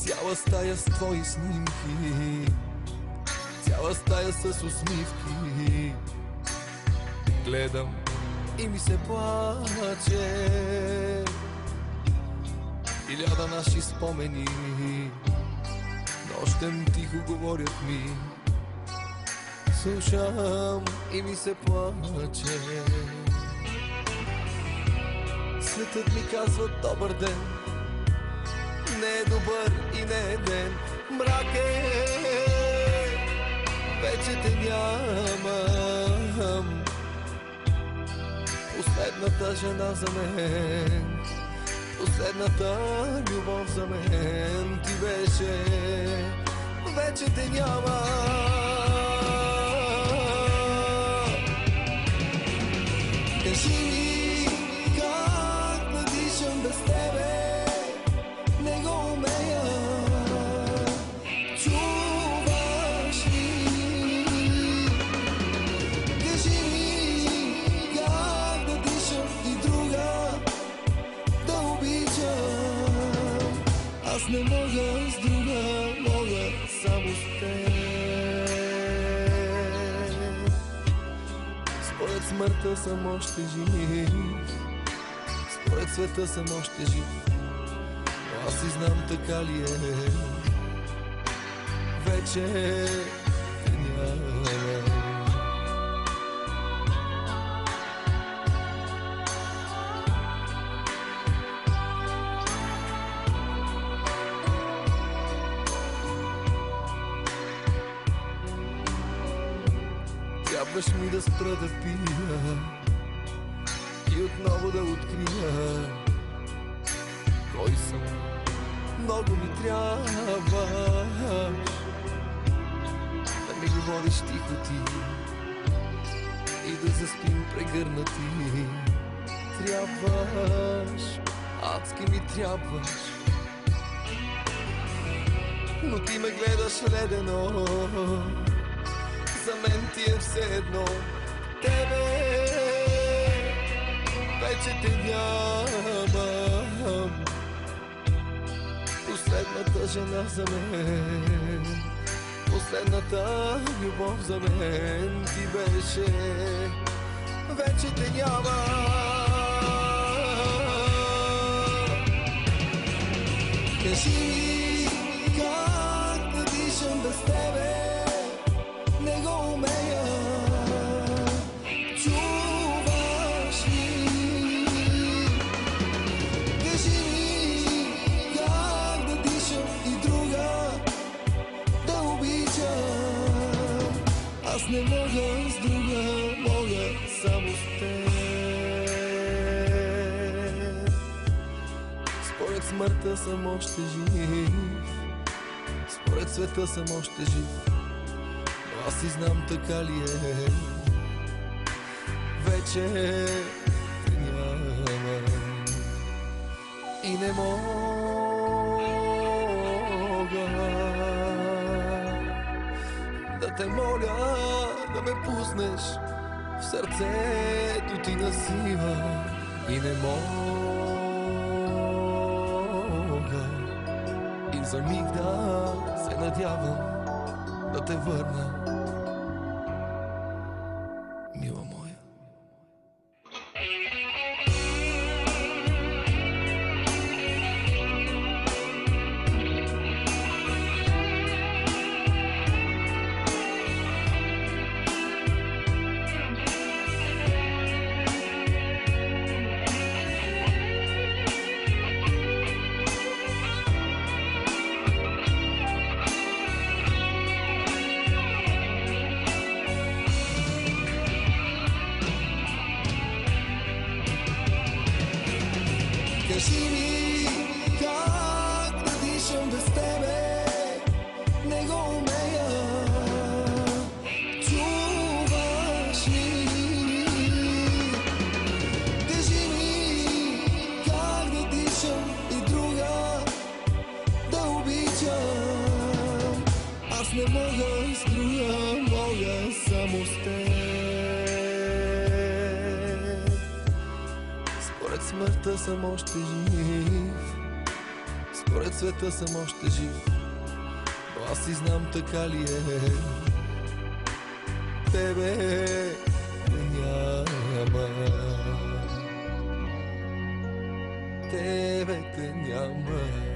Цяла стая с твои снимки, цяла стая с усмивки. Гледам и ми се плаче. Хиляда наши спомени нощем тихо говорят ми. Слушам и ми се плаче. Светът ми казва добър ден. Не е добър и не е ден. Мрак е, вече те нямам. Последната жена за мен, последната любов за мен ти беше. Вече те няма. Кажи ми как да дишам без тебе. Не го умея. Чуваш ли? Кажи ми как да дишам и друга да обичам. Аз не мога с друга, мога само с теб. Според смъртта съм още жив, според света съм още жив. Но аз и знам така ли е. Вече те няма. Трябваш ми да спра да пия и отново да открия кой съм. Много ми трябваш да ми говориш тихо ти и да заспим прегърнати. Трябваш, адски ми трябваш, но ти ме гледаш ледено. За мен ти е все едно. Тебе вече те нямам. Последната жена за мен, последната любов за мен ти беше. Вече те няма. Кажи ми как да дишам без тебе. Не го умея. Чуваш ли? Кажи ми как да дишам и друга да обичам. Аз не мога с друга, мога само с теб. Според смъртта съм още жив, според света съм още жив. Аз и знам така ли е. Вече те няма. И не мога да те моля да ме пуснеш в сърцето ти на сила. И не мога и за миг да се надявам да те върна, мила моя. Кажи ми как да дишам без тебе. Не го умея. Чуваш ли? Кажи ми как да дишам и друга да обичам. Аз не мога с друга, мога само с теб. Според смъртта съм още жив, Според света съм още жив, но аз си знам така ли е. Тебе няма, тебе те няма.